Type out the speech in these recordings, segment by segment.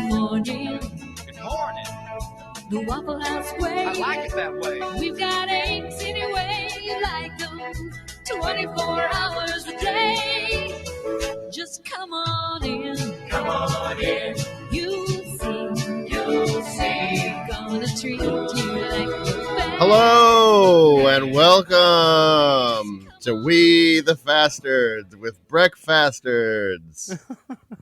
morning. Good morning. The Waffle House way. I like it that way. We've got eggs any way you like them. 24 hours a day. Just come on in. Come on in. You'll see. Gonna treat you like the best. Hello and welcome to We the Fastards with Breakfastards.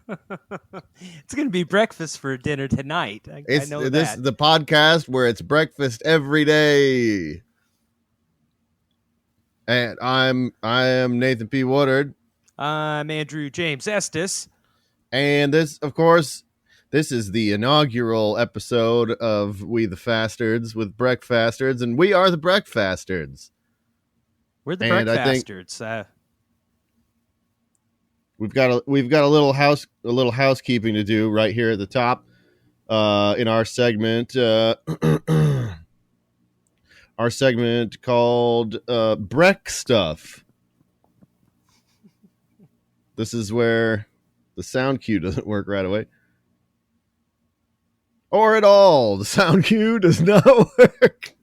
It's going to be breakfast for dinner tonight. I know This that. is the podcast where it's breakfast every day. And I am Nathan P. Woodard. I'm Andrew James Estes. And this, of course, this is the inaugural episode of We the Fastards with Breakfastards, and we are the Breakfastards. We're the And I think- Breakfastards. We've got a little housekeeping to do right here at the top in our segment. Our segment called Breck Stuff. This is where the sound cue doesn't work right away. Or at all. The sound cue does not work.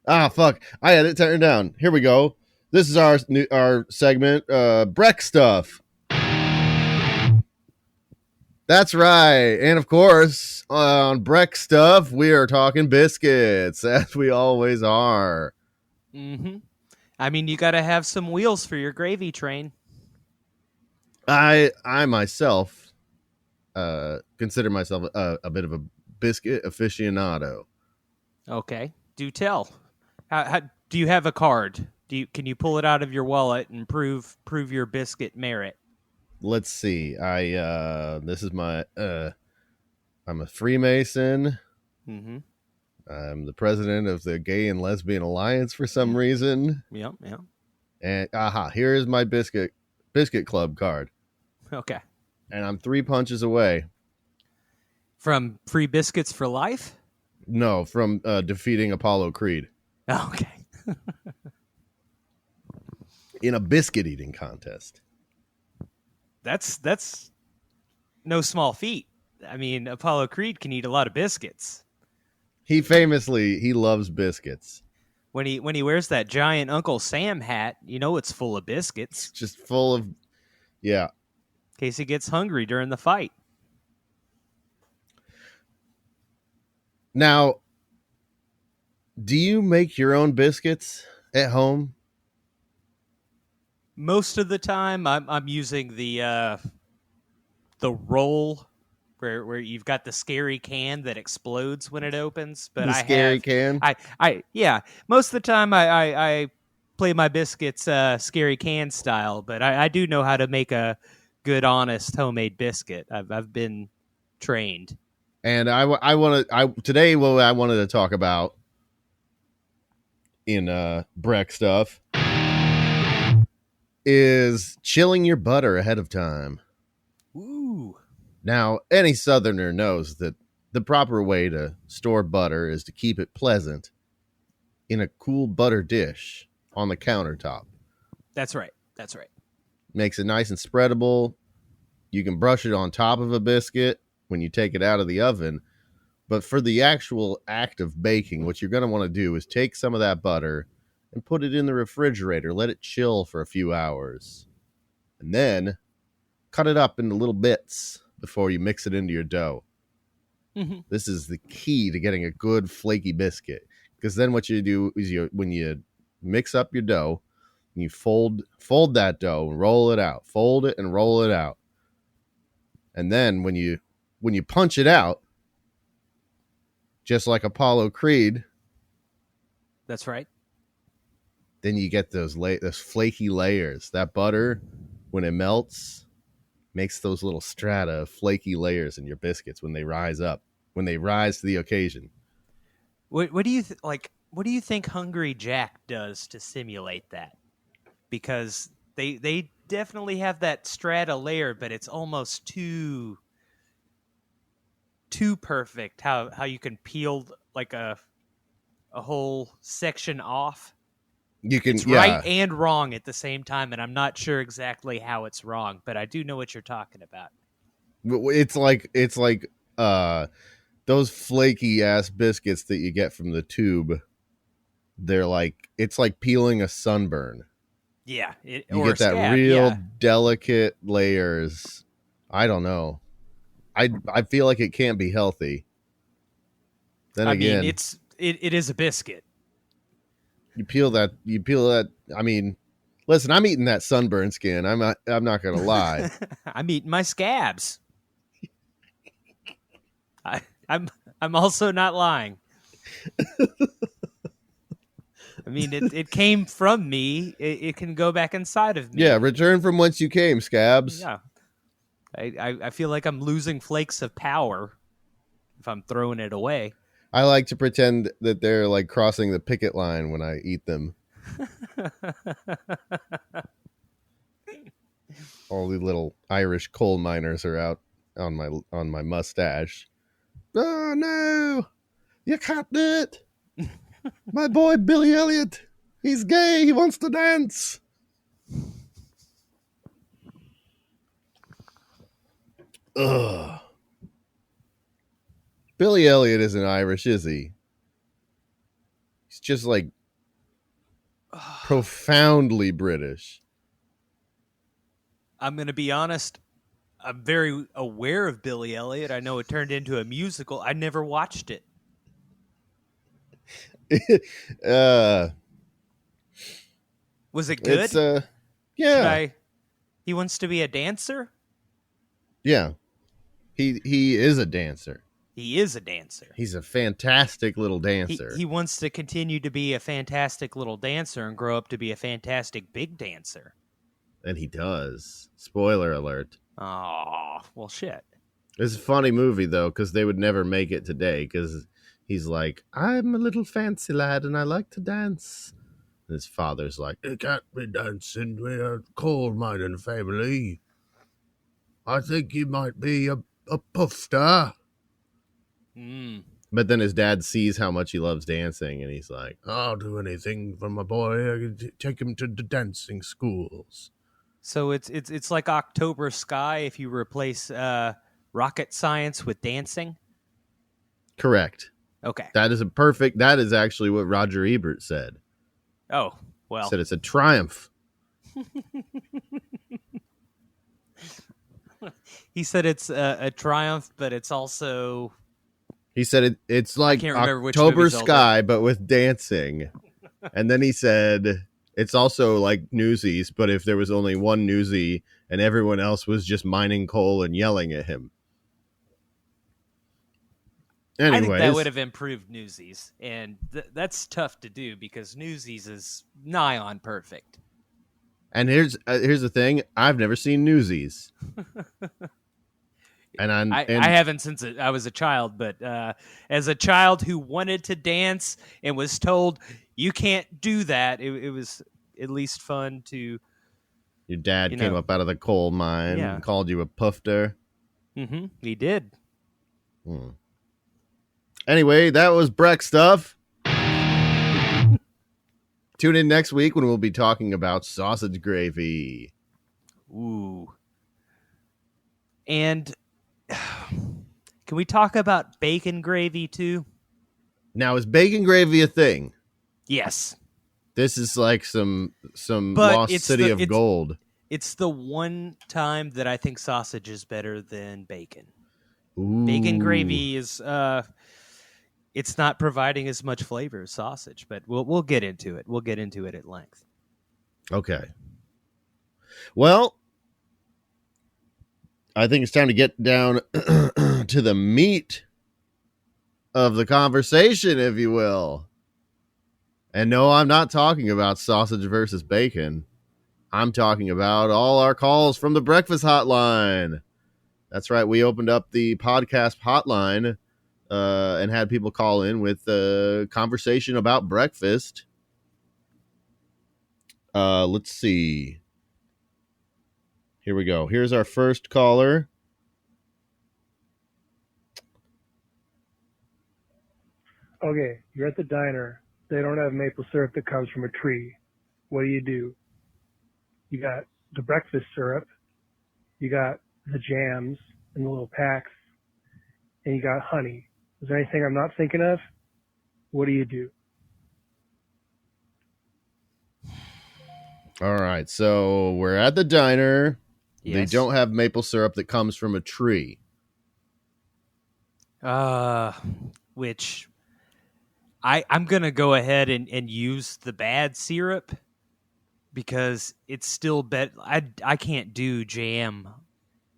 Fuck. I had it turned down. Here we go. This is our segment, Breck Stuff. That's right. And of course, on Breck Stuff, we are talking biscuits, as we always are. Mm-hmm. I mean, you got to have some wheels for your gravy train. I myself consider myself a bit of a biscuit aficionado. Okay, do tell. How do you have a card? Can you pull it out of your wallet and prove your biscuit merit? Let's see. This is my I'm a Freemason. Mm-hmm. I'm the president of the Gay and Lesbian Alliance for some reason. Yep. And here is my biscuit club card. Okay. And I'm 3 punches away. From Free Biscuits for Life? No, from defeating Apollo Creed. Okay. In a biscuit eating contest. That's no small feat. I mean, Apollo Creed can eat a lot of biscuits. He famously loves biscuits. When he wears that giant Uncle Sam hat, you know it's full of biscuits. Just full of, yeah. In case he gets hungry during the fight. Now, do you make your own biscuits at home? Most of the time, I'm using the roll where you've got the scary can that explodes when it opens. But Can. Most of the time I play my biscuits scary can style, but I do know how to make a good, honest homemade biscuit. I've been trained. And today what I wanted to talk about in Breck Stuff is chilling your butter ahead of time. Ooh. Now, any Southerner knows that the proper way to store butter is to keep it pleasant in a cool butter dish on the countertop. That's right. Makes it nice and spreadable. You can brush it on top of a biscuit when you take it out of the oven. But for the actual act of baking, what you're going to want to do is take some of that butter and put it in the refrigerator. Let it chill for a few hours. And then cut it up into little bits before you mix it into your dough. Mm-hmm. This is the key to getting a good flaky biscuit. Because then what you do is when you mix up your dough, you fold that dough and roll it out. Fold it and roll it out. And then when you punch it out, just like Apollo Creed, That's right. then you get those flaky layers. That butter, when it melts, makes those little strata of flaky layers in your biscuits when they rise up, when they rise to the occasion. What do you What do you think Hungry Jack does to simulate that? Because they definitely have that strata layer, but it's almost too perfect. How you can peel like a whole section off. You can, It's yeah. right and wrong at the same time, and I'm not sure exactly how it's wrong, but I do know what you're talking about. It's like those flaky ass biscuits that you get from the tube. They're like, it's like peeling a sunburn. Yeah, You or get a that scab, real yeah. delicate layers. I don't know. I feel like it can't be healthy. Then again, mean, it is a biscuit. you peel that. I mean, listen, I'm eating that sunburn skin. I'm not gonna lie. I'm eating my scabs. I'm also not lying. I mean, it came from me. It can go back inside of me. Yeah, return from whence you came, scabs. Yeah. I feel like I'm losing flakes of power if I'm throwing it away. I like to pretend that they're like crossing the picket line when I eat them. All the little Irish coal miners are out on my mustache. Oh no! You can't do it! My boy Billy Elliot, he's gay. He wants to dance. Ugh. Billy Elliot isn't Irish, is he? He's just like profoundly British. I'm going to be honest. I'm very aware of Billy Elliot. I know it turned into a musical. I never watched it. Was it good? It's yeah. He wants to be a dancer? Yeah. He is a dancer. He is a dancer. He's a fantastic little dancer. He wants to continue to be a fantastic little dancer and grow up to be a fantastic big dancer. And he does. Spoiler alert. Oh, well, shit. It's a funny movie, though, because they would never make it today, because he's like, I'm a little fancy lad and I like to dance. And his father's like, it can't be dancing. We're a coal mining family. I think you might be a puff star. But then his dad sees how much he loves dancing, and he's like, I'll do anything for my boy. I can take him to the dancing schools. So it's like October Sky if you replace rocket science with dancing? Correct. Okay. That is actually what Roger Ebert said. Oh, well. He said it's a triumph. He said it's a triumph, but it's also... He said it's like October Sky, but with dancing. And then he said it's also like Newsies, but if there was only one Newsie and everyone else was just mining coal and yelling at him. Anyways, I think that would have improved Newsies, and that's tough to do because Newsies is nigh on perfect. And here's the thing: I've never seen Newsies, and I haven't since I was a child. But as a child who wanted to dance and was told you can't do that, it was at least fun to. Your dad came up out of the coal mine and called you a pufter. Mm-hmm. He did. Anyway, that was Breck stuff. Tune in next week when we'll be talking about sausage gravy. Ooh. And can we talk about bacon gravy too? Now, is bacon gravy a thing? Yes. This is like some lost city of gold. It's the one time that I think sausage is better than bacon. Ooh. Bacon gravy is it's not providing as much flavor as sausage, but we'll get into it. We'll get into it at length. Okay. Well, I think it's time to get down to the meat of the conversation, if you will. And no, I'm not talking about sausage versus bacon. I'm talking about all our calls from the breakfast hotline. That's right. We opened up the podcast hotline and had people call in with a conversation about breakfast. Let's see. Here we go. Here's our first caller. Okay, you're at the diner. They don't have maple syrup that comes from a tree. what do? You got the breakfast syrup, you got the jams and the little packs, and you got honey. Is there anything I'm not thinking of? What do? All right, so we're at the diner. Yes. They don't have maple syrup that comes from a tree. Which I'm gonna go ahead and use the bad syrup because it's still I can't do jam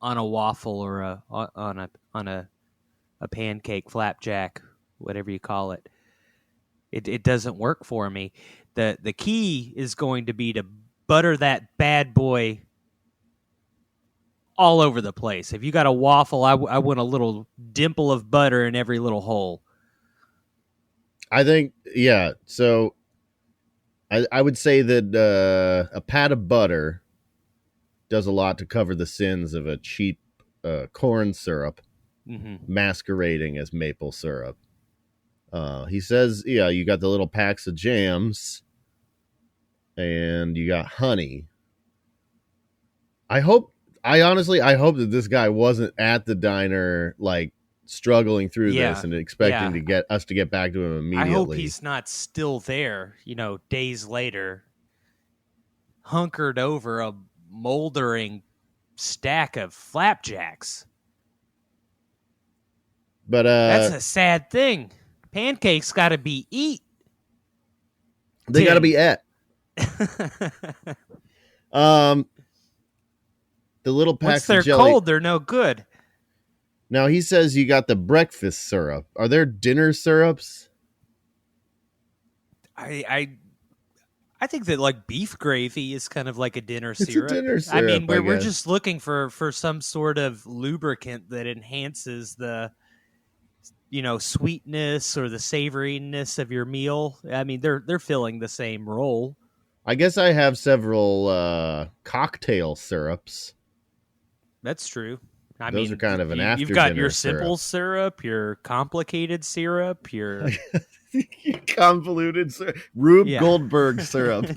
on a waffle or on a pancake, flapjack, whatever you call it. It doesn't work for me. The key is going to be to butter that bad boy all over the place. If you got a waffle, I want a little dimple of butter in every little hole. I think, yeah. So I would say that a pat of butter does a lot to cover the sins of a cheap corn syrup masquerading as maple syrup. He says, yeah, you got the little packs of jams and you got honey. I hope that this guy wasn't at the diner, like, struggling through this and expecting to get us to get back to him immediately. I hope he's not still there, days later, hunkered over a moldering stack of flapjacks. But that's a sad thing. Pancakes got to be eat. They got to be et. The little packs Once they're of jelly. cold, they're no good. Now he says you got the breakfast syrup. Are there dinner syrups? I think that like beef gravy is kind of like a dinner It's syrup. a dinner syrup. I mean, we're just looking for some sort of lubricant that enhances the sweetness or the savoriness of your meal. I mean, they're filling the same role. I guess I have several cocktail syrups. That's true. Those are kind of an after. You've got dinner your simple syrup, your complicated syrup, your convoluted syrup, Rube Goldberg syrup.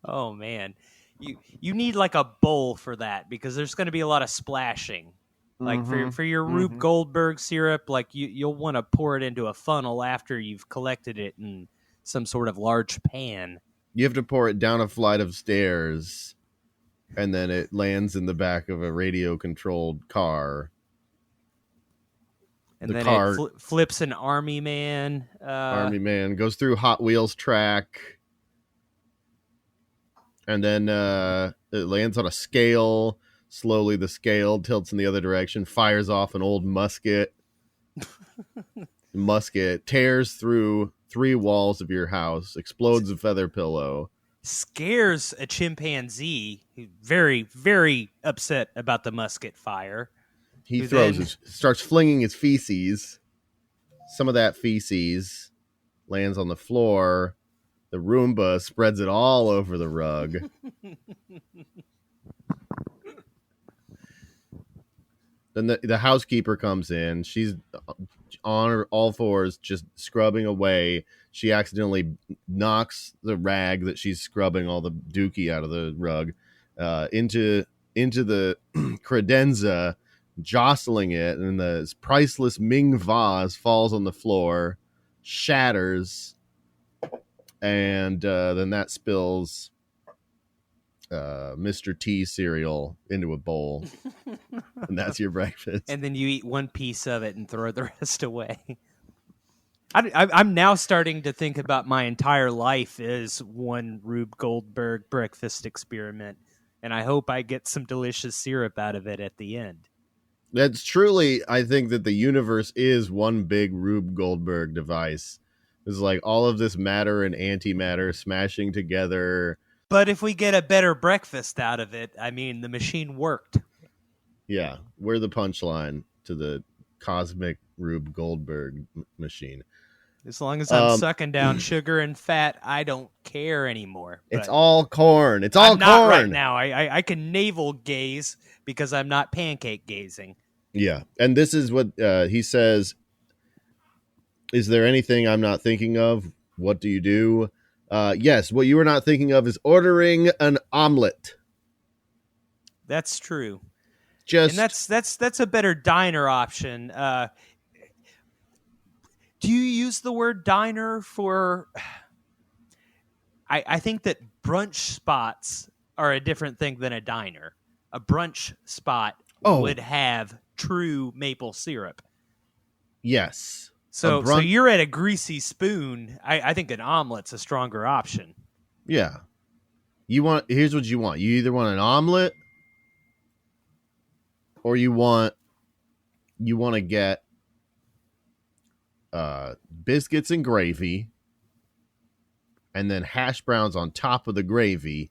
Oh man, you need like a bowl for that because there's going to be a lot of splashing. Like for your Rube Goldberg syrup, like you'll want to pour it into a funnel after you've collected it in some sort of large pan. You have to pour it down a flight of stairs, and then it lands in the back of a radio-controlled car. And then it flips an army man. Army man goes through Hot Wheels track, and then it lands on a scale. Slowly, the scale tilts in the other direction, fires off an old musket. Musket tears through 3 walls of your house, explodes a feather pillow. Scares a chimpanzee, very, very upset about the musket fire. He starts flinging his feces. Some of that feces lands on the floor. The Roomba spreads it all over the rug. Then the housekeeper comes in. She's on her all fours, just scrubbing away. She accidentally knocks the rag that she's scrubbing all the dookie out of the rug into the credenza, jostling it, and the priceless Ming vase falls on the floor, shatters, and then that spills Mr. T cereal into a bowl. And that's your breakfast. And then you eat one piece of it and throw the rest away. I'm now starting to think about my entire life as one Rube Goldberg breakfast experiment. And I hope I get some delicious syrup out of it at the end. That's truly, I think that the universe is one big Rube Goldberg device. It's like all of this matter and antimatter smashing together. But if we get a better breakfast out of it, I mean, the machine worked. Yeah, we're the punchline to the cosmic Rube Goldberg machine. As long as I'm sucking down sugar and fat, I don't care anymore. It's all corn. It's all corn. Not right now. I can navel gaze because I'm not pancake gazing. Yeah, and this is what he says. Is there anything I'm not thinking of? What do you do? Yes, what you were not thinking of is ordering an omelet. That's true. Just And that's a better diner option. Do you use the word diner for... I think that brunch spots are a different thing than a diner. A brunch spot would have true maple syrup. yes. So you're at a greasy spoon. I think an omelet's a stronger option. Yeah. Here's what you want. You either want an omelet or you want to get biscuits and gravy, and then hash browns on top of the gravy,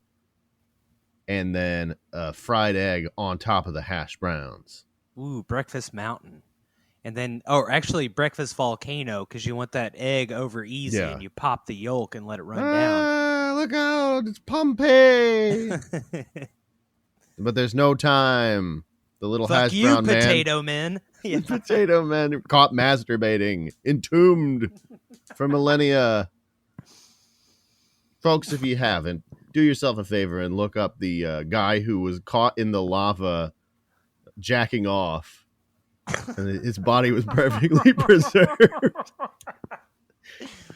and then a fried egg on top of the hash browns. Ooh, breakfast mountain. And then, actually breakfast volcano, because you want that egg over easy, and you pop the yolk and let it run down. Look out, it's Pompeii. But there's no time. The little hash brown man. Potato men. Yeah. Potato men caught masturbating, entombed for millennia. Folks, if you haven't, do yourself a favor and look up the guy who was caught in the lava jacking off, and his body was perfectly preserved.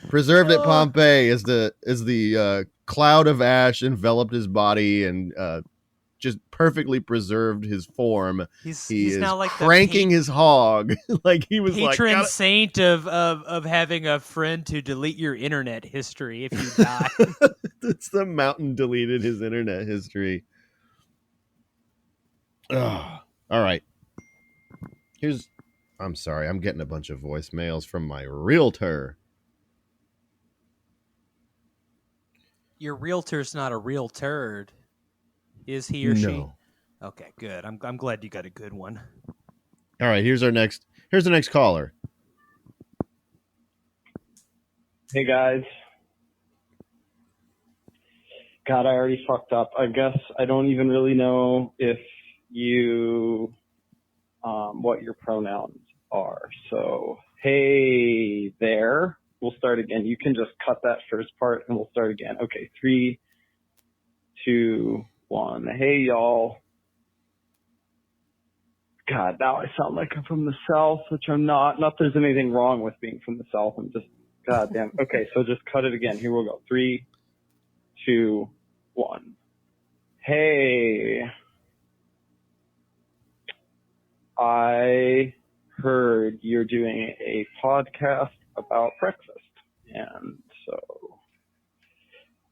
Preserved at Pompeii as the cloud of ash enveloped his body and just perfectly preserved his form. He's now like cranking his hog like he was patron saint of having a friend to delete your internet history if you die. It's the mountain deleted his internet history. Ugh. All right. I'm sorry, I'm getting a bunch of voicemails from my realtor. Your realtor's not a real turd. Is he or she? Okay, good. I'm glad you got a good one. All right, here's the next caller. Hey guys. God, I already fucked up. I guess I don't even really know if you what your pronouns are. So, hey there. We'll start again. You can just cut that first part and we'll start again. Okay, 3, 2, 1. Hey, y'all. God, now I sound like I'm from the South, which I'm not. Not there's anything wrong with being from the South. I'm just, goddamn. Okay, so just cut it again. Here we'll go. 3, 2, 1. Hey. I heard you're doing a podcast about breakfast. And so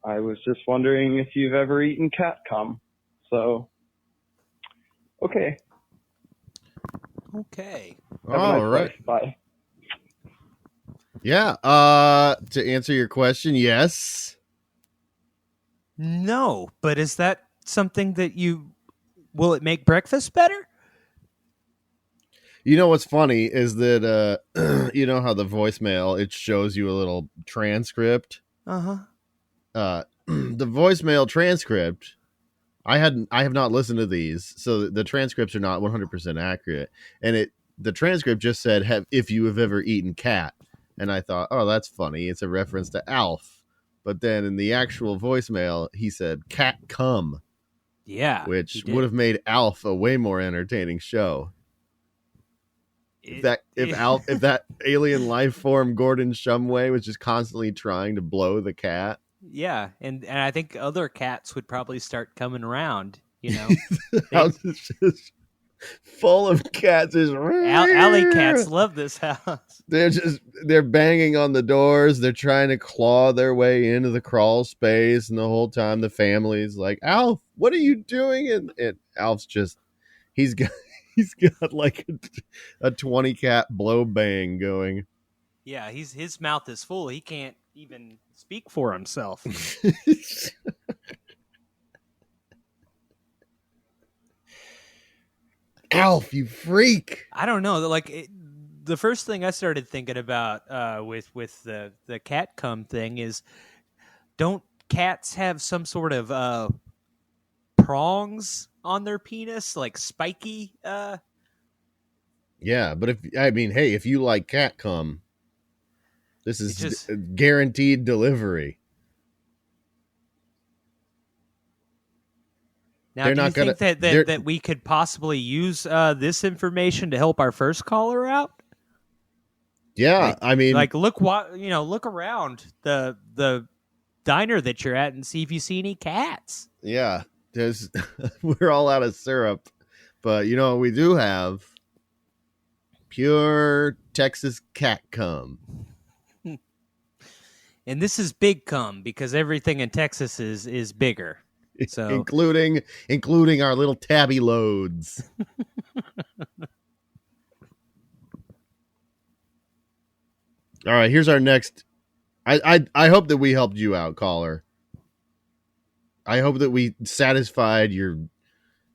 I was just wondering if you've ever eaten cat cum. So, okay. Okay. All right. Life. Bye. Yeah. To answer your question, yes. No, but is that something that will it make breakfast better? You know what's funny is that you know how the voicemail, it shows you a little transcript. The voicemail transcript, I have not listened to these, so the transcripts are not 100% accurate. And the transcript just said, if you have ever eaten cat. And I thought, oh, that's funny. It's a reference to Alf. But then in the actual voicemail, he said cat cum. Yeah. Which would have made Alf a way more entertaining show. If that alien life form Gordon Shumway was just constantly trying to blow the cat. Yeah, and I think other cats would probably start coming around, you know. The house is just full of cats. Alley cats love this house. They're banging on the doors. They're trying to claw their way into the crawl space, and the whole time the family's like, Alf, what are you doing? And Alf's just, he's got like a 20 cat blow bang going. Yeah, his mouth is full. He can't even speak for himself. Alf, you freak! I don't know. Like the first thing I started thinking about with the cat cum thing is, don't cats have some sort of prongs on their penis, like spiky? Yeah, but if you like cat cum, this is guaranteed delivery. Now, They're do you not gonna. think they're- that we could possibly use this information to help our first caller out? yeah, I mean, Like, look around the diner that you're at and see if you see any cats. yeah. There's we're all out of syrup, but we do have pure Texas cat cum. And this is big cum because everything in Texas is bigger. So including our little tabby loads. All right, here's our next. I hope that we helped you out, caller. I hope that we satisfied your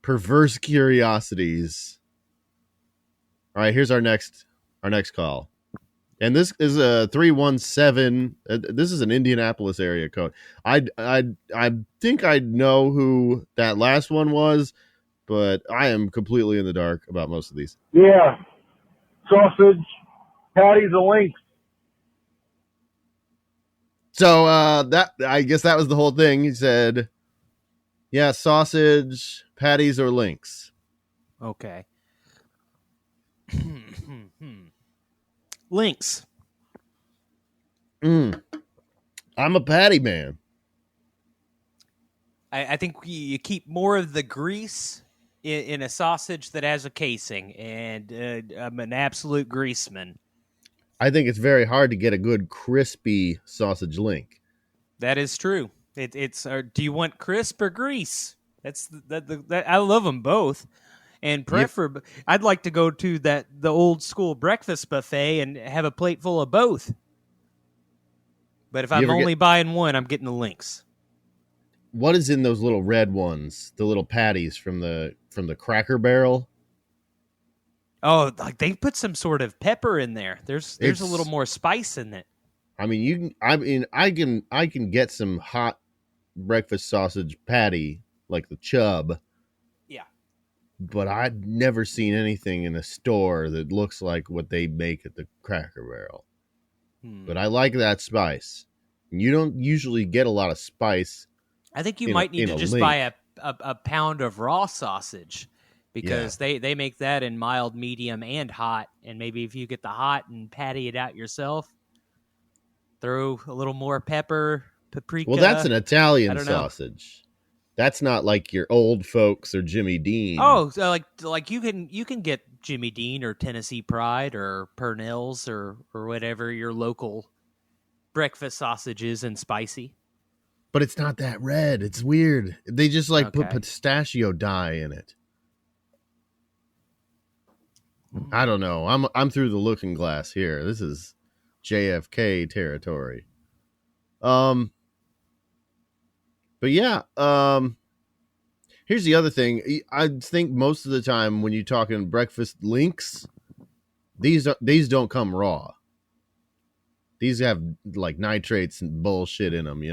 perverse curiosities. All right, here's our next call. And this is a 317. This is an Indianapolis area code. I think I know who that last one was, but I am completely in the dark about most of these. Yeah. Sausage, patties, and links. So that I guess that was the whole thing. He said, "Yeah, sausage, patties, or links." okay. Links. I'm a patty man. I think you keep more of the grease in a sausage that has a casing, and I'm an absolute greaseman. I think it's very hard to get a good crispy sausage link. That is true. It's do you want crisp or grease? That's that I love them both, and I'd like to go to the old school breakfast buffet and have a plate full of both. But if I'm only buying one, I'm getting the links. What is in those little red ones? The little patties from the Cracker Barrel? Oh, like they put some sort of pepper in there. There's a little more spice in it. I mean, I can get some hot breakfast sausage patty like the Chub. Yeah. But I've never seen anything in a store that looks like what they make at the Cracker Barrel. But I like that spice. You don't usually get a lot of spice. I think you might need to just buy a pound of raw sausage because they make that in mild, medium, and hot. And maybe if you get the hot and patty it out yourself, throw a little more pepper, paprika. Well, that's an Italian sausage. That's not like your Old Folks or Jimmy Dean. Oh, so like you can get Jimmy Dean or Tennessee Pride or Purnell's or whatever your local breakfast sausage is and spicy. But it's not that red. It's weird. They just put pistachio dye in it. I don't know. I'm through the looking glass here. This is JFK territory. But yeah, here's the other thing. I think most of the time when you're talking breakfast links, these don't come raw. These have like nitrates and bullshit in them,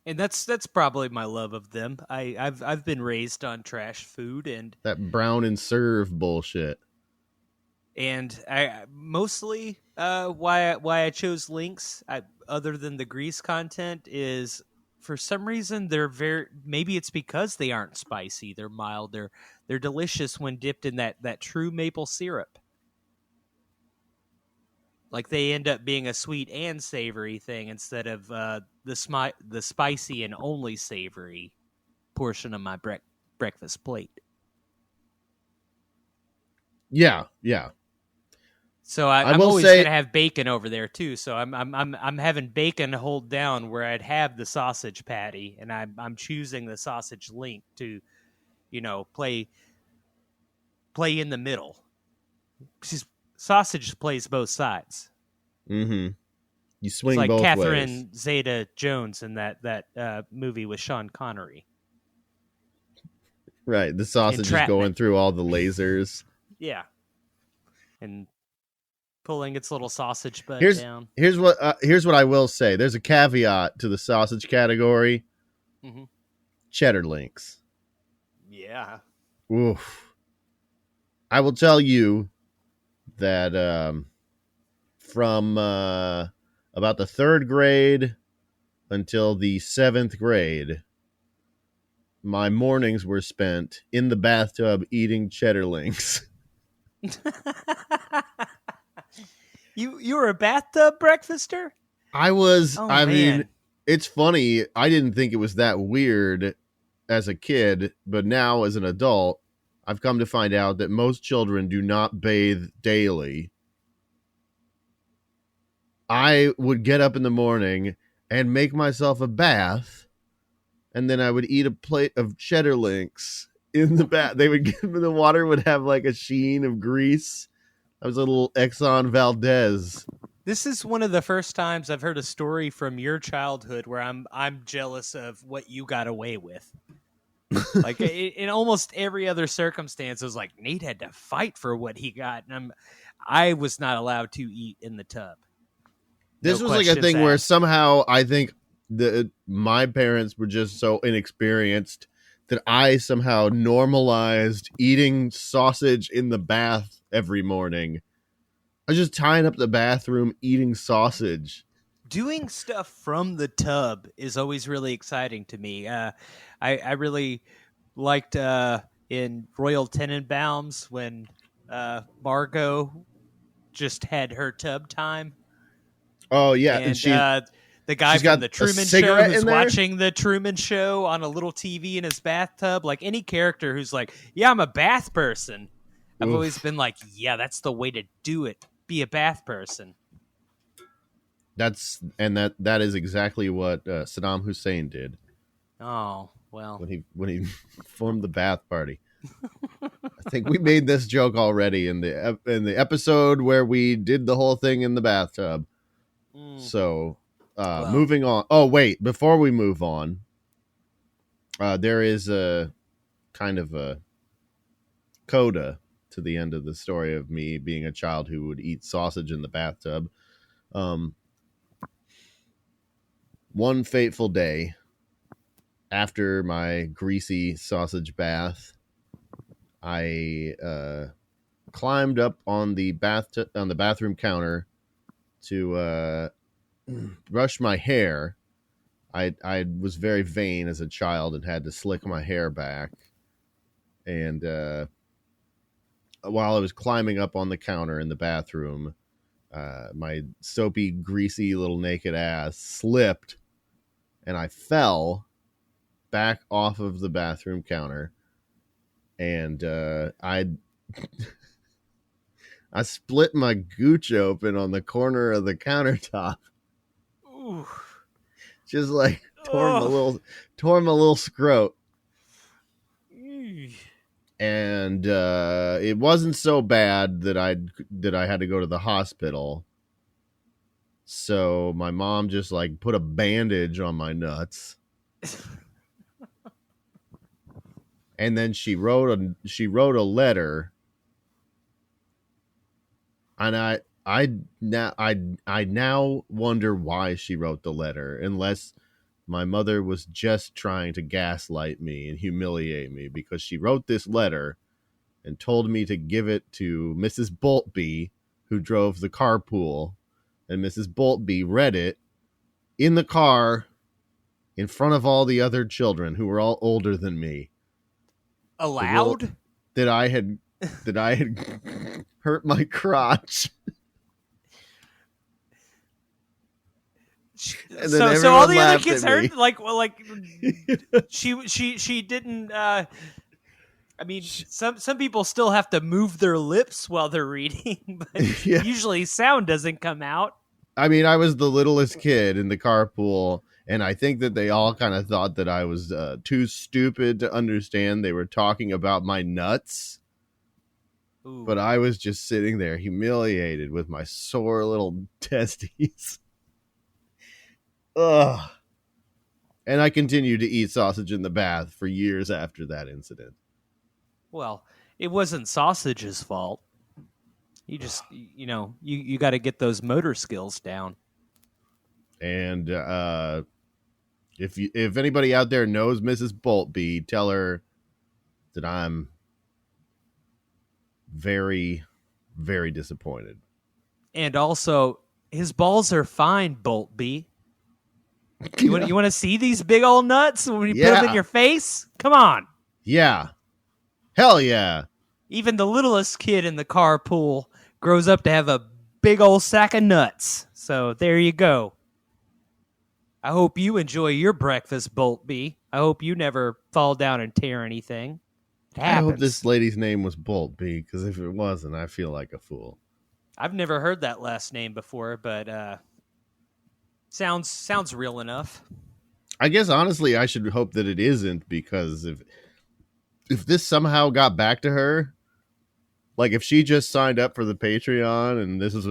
And that's probably my love of them. I've been raised on trash food and that brown and serve bullshit. And I mostly why I chose links, other than the grease content, is for some reason maybe it's because they aren't spicy. They're mild. They're delicious when dipped in that true maple syrup. Like they end up being a sweet and savory thing instead of the spicy and only savory portion of my breakfast plate. Yeah. So I'm always gonna have bacon over there too. So I'm having bacon hold down where I'd have the sausage patty, and I'm choosing the sausage link to, play in the middle. Sausage plays both sides. Mm-hmm. You swing it's like both Catherine ways. Zeta-Jones in that movie with Sean Connery. Right, the sausage is going through all the lasers. Yeah, and pulling its little sausage butt down. Here's what I will say. There's a caveat to the sausage category. Mm-hmm. Cheddar links. Yeah. Oof. I will tell you that from about the 3rd grade until the 7th grade, my mornings were spent in the bathtub eating cheddar links. You were a bathtub breakfaster? I was, Oh, I mean, man. it's funny. I didn't think it was that weird as a kid, but now as an adult, I've come to find out that most children do not bathe daily. I would get up in the morning and make myself a bath, and then I would eat a plate of cheddar links in the bath. They would give me the water would have like a sheen of grease. I was a little Exxon Valdez. This is one of the first times I've heard a story from your childhood where I'm jealous of what you got away with. Like in almost every other circumstance, it was like Nate had to fight for what he got, and I was not allowed to eat in the tub. This No was like a questions thing where asked. somehow I think my parents were just so inexperienced that I somehow normalized eating sausage in the bath every morning. I was just tying up the bathroom eating sausage. Doing stuff from the tub is always really exciting to me. I really liked in Royal Tenenbaums when Margot just had her tub time. Oh yeah, And she the guy she's got from the a Truman Show cigarette who's in there? watching the Truman Show on a little TV in his bathtub, like any character who's like, yeah, I'm a bath person. I've Oof. always been like, yeah, that's the way to do it. Be a bath person. that is exactly what Saddam Hussein did Oh, well. when he formed the bath party. I think we made this joke already in the episode where we did the whole thing in the bathtub. So, Well. moving on. Oh, wait, before we move on, there is a kind of a coda to the end of the story of me being a child who would eat sausage in the bathtub. One fateful day after my greasy sausage bath, I climbed up on the bathroom counter to brush my hair. I was very vain as a child and had to slick my hair back. And while I was climbing up on the counter in the bathroom, my soapy, greasy little naked ass slipped, and I fell back off of the bathroom counter. And I split my gooch open on the corner of the countertop. Ooh. Just like tore my little scrot. And it wasn't so bad that I had to go to the hospital. So my mom just like put a bandage on my nuts. And then she wrote a letter. And I now wonder why she wrote the letter, unless my mother was just trying to gaslight me and humiliate me, because she wrote this letter and told me to give it to Mrs. Boltby, who drove the carpool, and Mrs. Boltby read it in the car in front of all the other children who were all older than me. Allowed? That I had hurt my crotch. So all the other laughed kids at me. heard she didn't I mean some people still have to move their lips while they're reading, but Yeah. usually sound doesn't come out. I mean, I was the littlest kid in the carpool, and I think that they all kind of thought that I was too stupid to understand they were talking about my nuts. Ooh. But I was just sitting there humiliated with my sore little testes. Ugh. And I continued to eat sausage in the bath for years after that incident. Well, it wasn't sausage's fault. You just you got to get those motor skills down. And if anybody out there knows Mrs. Boltby, tell her that I'm very, very disappointed. And also, his balls are fine, Boltby. You want to see these big old nuts when you put them in Yeah. your face? Come on. Yeah. Hell yeah. Even the littlest kid in the carpool grows up to have a big old sack of nuts. So there you go. I hope you enjoy your breakfast, Boltby. I hope you never fall down and tear anything. It I hope happens. this lady's name was Boltby, because if it wasn't, I feel like a fool. I've never heard that last name before, but sounds real enough. I guess honestly, I should hope that it isn't, because if this somehow got back to her, like if she just signed up for the Patreon and this is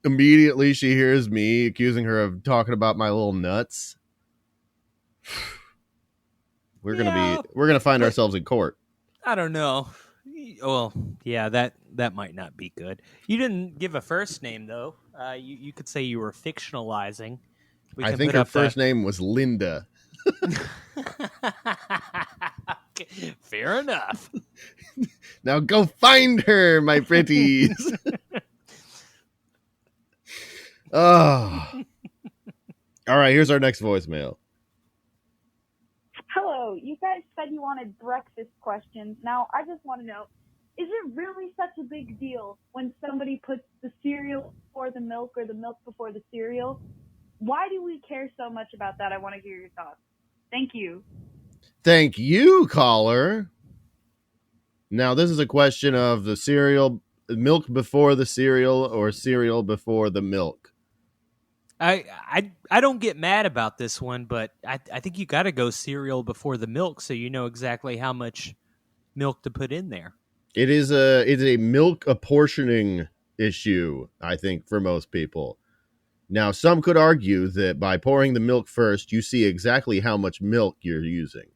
immediately she hears me accusing her of talking about my little nuts, we're gonna find ourselves in court. I don't know. Well, yeah, that might not be good. You didn't give a first name though. You could say you were fictionalizing. I think her first name was Linda. Fair enough. Now go find her, my pretties. Oh. All right, here's our next voicemail. Hello, you guys said you wanted breakfast questions. Now, I just want to know, is it really such a big deal when somebody puts the cereal before the milk or the milk before the cereal? Why do we care so much about that? I want to hear your thoughts. Thank you. Thank you, caller. Now, this is a question of the cereal, milk before the cereal or cereal before the milk. I don't get mad about this one, but I think you got to go cereal before the milk so you know exactly how much milk to put in there. It's a milk apportioning issue, I think, for most people. Now, some could argue that by pouring the milk first, you see exactly how much milk you're using.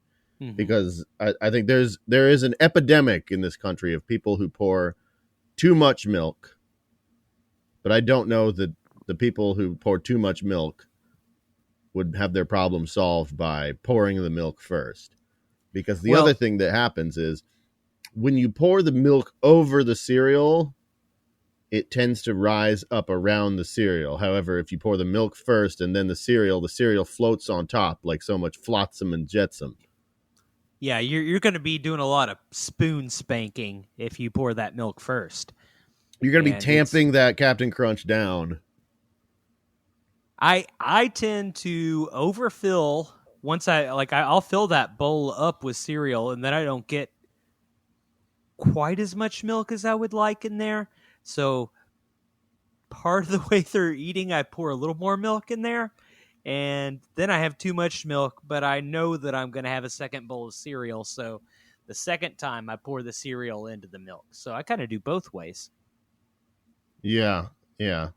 Mm-hmm. Because I think there is an epidemic in this country of people who pour too much milk. But I don't know that the people who pour too much milk would have their problem solved by pouring the milk first. Because the other thing that happens is when you pour the milk over the cereal, it tends to rise up around the cereal. However, if you pour the milk first and then the cereal floats on top like so much flotsam and jetsam. Yeah, you're going to be doing a lot of spoon spanking if you pour that milk first. You're going to be tamping that Captain Crunch down. I tend to overfill once I'll fill that bowl up with cereal, and then I don't get quite as much milk as I would like in there. So part of the way through eating, I pour a little more milk in there, and then I have too much milk, but I know that I'm going to have a second bowl of cereal. So the second time I pour the cereal into the milk. So I kind of do both ways. Yeah. Yeah.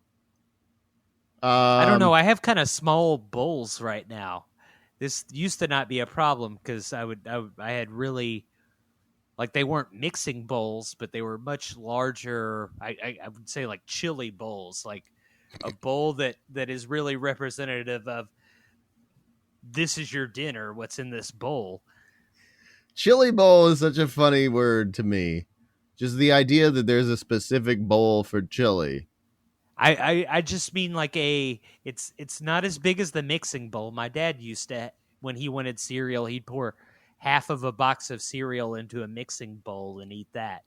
I don't know. I have kind of small bowls right now. This used to not be a problem because I had really, like, they weren't mixing bowls, but they were much larger. I would say like chili bowls, like a bowl that is really representative of this is your dinner. What's in this bowl? Chili bowl is such a funny word to me. Just the idea that there's a specific bowl for chili. I just mean like it's not as big as the mixing bowl. My dad used to, when he wanted cereal, he'd pour half of a box of cereal into a mixing bowl and eat that.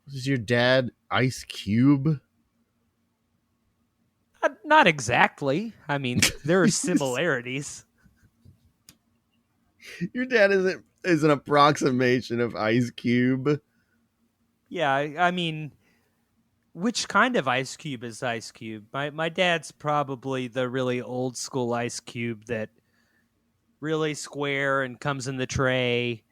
Is your dad Ice Cube? Not exactly. I mean, there are similarities. Your dad is an approximation of Ice Cube. Yeah, I mean, which kind of Ice Cube is Ice Cube? My dad's probably the really old school Ice Cube that really square and comes in the tray.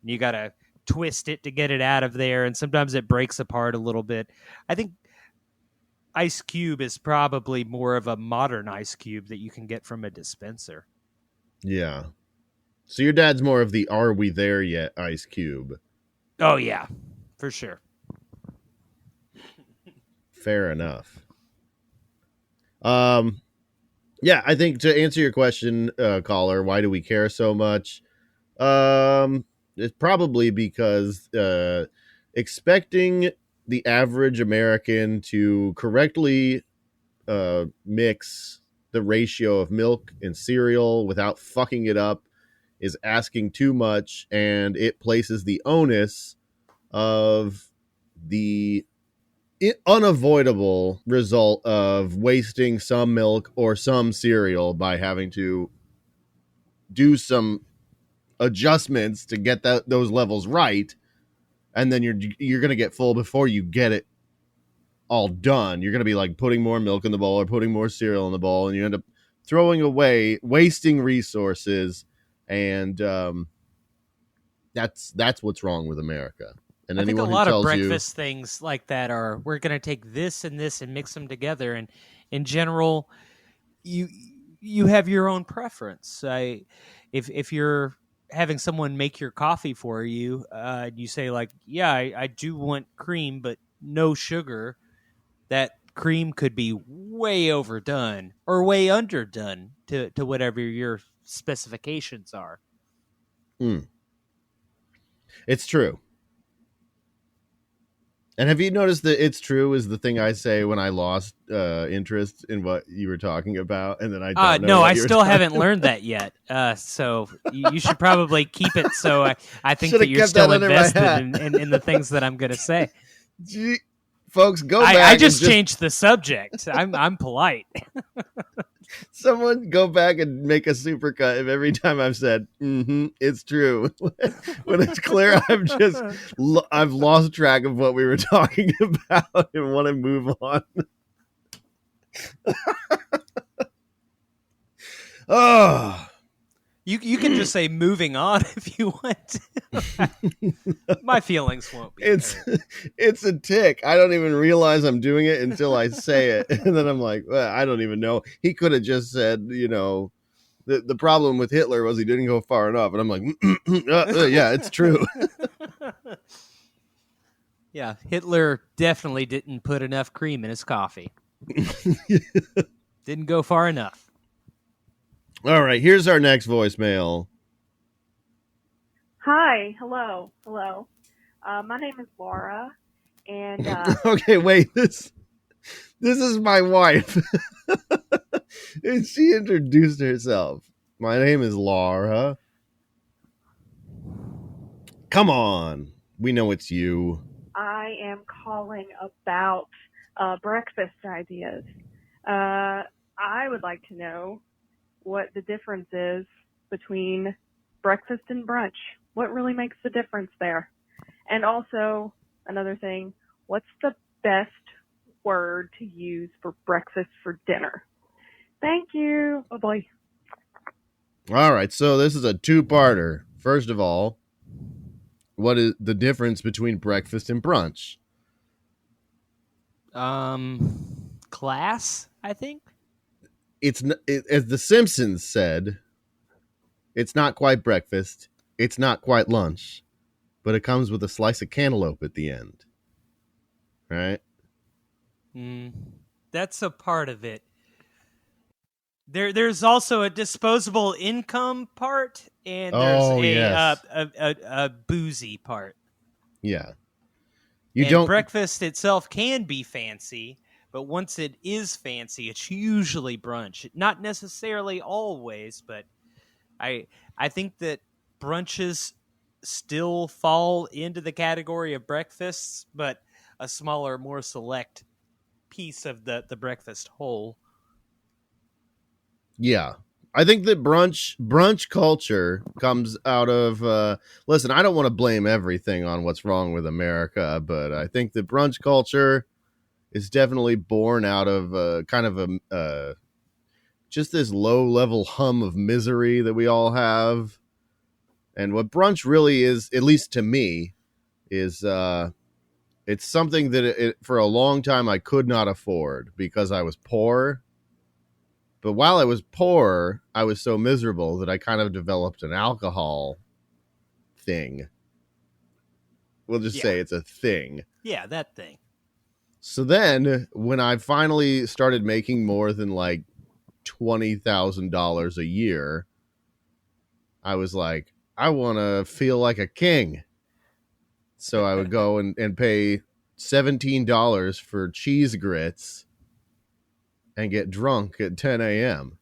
And you got to twist it to get it out of there. And sometimes it breaks apart a little bit. I think Ice Cube is probably more of a modern Ice Cube that you can get from a dispenser. Yeah. So your dad's more of the "Are we there yet" Ice Cube. Oh, yeah, for sure. Fair enough. Yeah, I think to answer your question, caller, why do we care so much? It's probably because expecting the average American to correctly mix the ratio of milk and cereal without fucking it up is asking too much, and it places the onus of the unavoidable result of wasting some milk or some cereal by having to do some adjustments to get those levels right, and then you're going to get full before you get it all done. You're going to be like putting more milk in the bowl or putting more cereal in the bowl, and you end up wasting resources, and that's what's wrong with America. And I think a anyone lot who of tells breakfast things like that are, we're going to take this and this and mix them together. And in general, you have your own preference. If you're having someone make your coffee for you, you say like, yeah, I do want cream, but no sugar. That cream could be way overdone or way underdone to whatever your specifications are. It's true. And have you noticed that it's true is the thing I say when I lost interest in what you were talking about, and then I don't know. No, what I you were still talking haven't learned that yet. So you should probably keep it. So I think Should've that you're kept still that under my invested hat. in the things that I'm going to say. Gee, folks, go back. I just changed the subject. I'm polite. Someone go back and make a supercut of every time I've said, it's true. When it's clear, I've lost track of what we were talking about and want to move on. Oh, You can just say moving on if you want. My feelings won't be. It's a tick. I don't even realize I'm doing it until I say it. And then I'm like, well, I don't even know. He could have just said, the problem with Hitler was he didn't go far enough. And I'm like, yeah, it's true. Yeah, Hitler definitely didn't put enough cream in his coffee. Didn't go far enough. All right, here's our next voicemail. Hi, hello. My name is Laura, and Okay, wait. This is my wife. And she introduced herself. My name is Laura. Come on, we know it's you. I am calling about breakfast ideas. I would like to know what the difference is between breakfast and brunch. What really makes the difference there? And also, another thing, what's the best word to use for breakfast for dinner? Thank you. Oh boy. All right, so this is a two-parter. First of all, what is the difference between breakfast and brunch? Class, I think. As The Simpsons said, it's not quite breakfast, it's not quite lunch, but it comes with a slice of cantaloupe at the end. Right? That's a part of it. There's also a disposable income part, and there's a boozy part. Yeah. Breakfast itself can be fancy, but once it is fancy, it's usually brunch. Not necessarily always, but I think that brunches still fall into the category of breakfasts, but a smaller, more select piece of the breakfast whole. Yeah. I think that brunch culture comes out of listen, I don't want to blame everything on what's wrong with America, but I think that brunch culture is definitely born out of kind of just this low level hum of misery that we all have. And what brunch really is, at least to me, is it's something that for a long time I could not afford because I was poor. But while I was poor, I was so miserable that I kind of developed an alcohol thing. We'll just say it's a thing. Yeah, that thing. So then when I finally started making more than like $20,000 a year, I was like, I want to feel like a king. So I would go and pay $17 for cheese grits and get drunk at 10 a.m.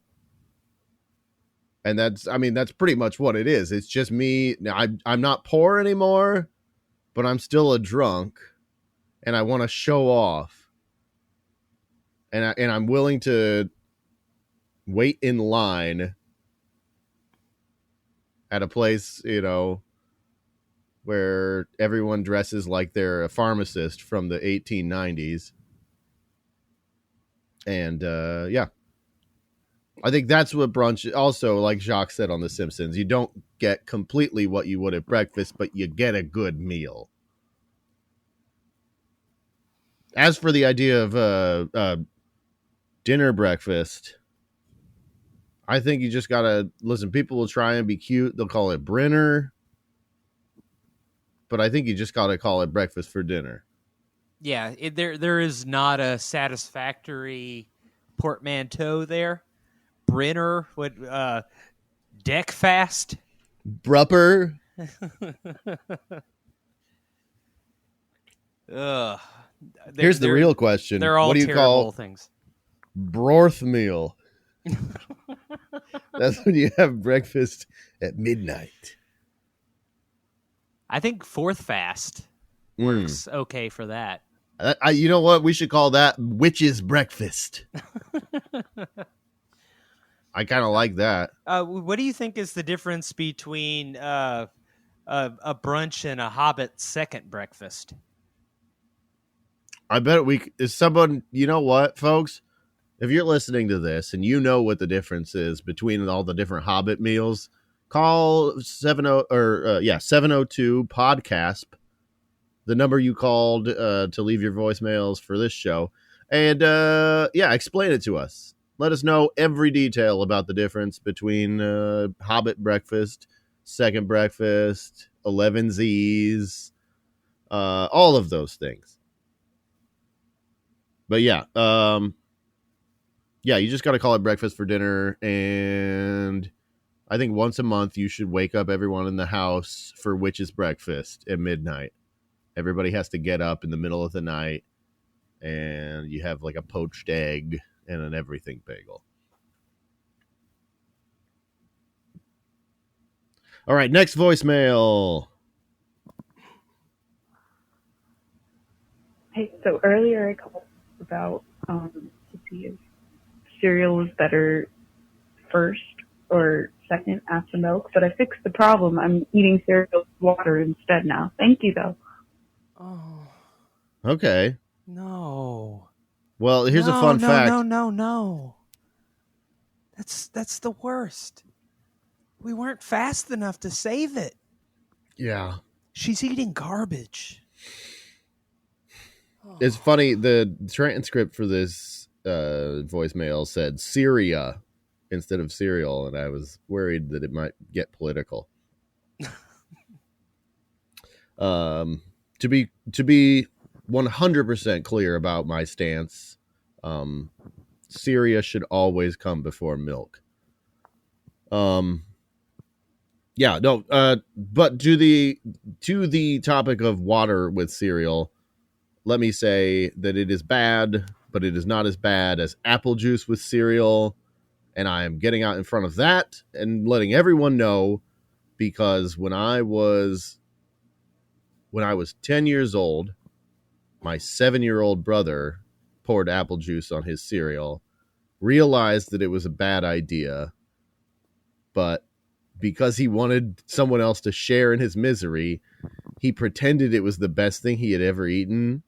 And that's pretty much what it is. It's just me. Now, I'm not poor anymore, but I'm still a drunk, and I want to show off. And I'm willing to wait in line at a place, where everyone dresses like they're a pharmacist from the 1890s. And yeah. I think that's what brunch also, like Jacques said on The Simpsons, you don't get completely what you would at breakfast, but you get a good meal. As for the idea of dinner breakfast, I think you just gotta listen. People will try and be cute. They'll call it Brinner, but I think you just gotta call it breakfast for dinner. Yeah, there is not a satisfactory portmanteau there. Brinner, what Deckfast? Brupper. Ugh. Here's the real question. They're all what do you terrible call things. Brorth meal? That's when you have breakfast at midnight. I think Fourth Fast works okay for that. You know what? We should call that witch's breakfast. I kind of like that. What do you think is the difference between a brunch and a Hobbit second breakfast? I bet is someone, you know what, folks? If you're listening to this and you know what the difference is between all the different Hobbit meals, call 702 podcast, the number you called to leave your voicemails for this show, and explain it to us. Let us know every detail about the difference between Hobbit breakfast, second breakfast, 11 Z's, all of those things. But yeah, you just got to call it breakfast for dinner. And I think once a month you should wake up everyone in the house for witch's breakfast at midnight. Everybody has to get up in the middle of the night, and you have like a poached egg and an everything bagel. All right, next voicemail. Hey, so earlier I called about to see if cereal was better first or second after milk, but I fixed the problem. I'm eating cereal with water instead now. Thank you, though. Oh. Okay. No. Well, here's a fun fact. No. That's the worst. We weren't fast enough to save it. Yeah. She's eating garbage. It's funny, the transcript for this voicemail said Syria instead of cereal, and I was worried that it might get political. To be 100% clear about my stance, Syria should always come before milk. But to the topic of water with cereal, let me say that it is bad, but it is not as bad as apple juice with cereal. And I am getting out in front of that and letting everyone know, because when I was 10 years old, my 7-year-old brother poured apple juice on his cereal, realized that it was a bad idea, but because he wanted someone else to share in his misery, he pretended it was the best thing he had ever eaten.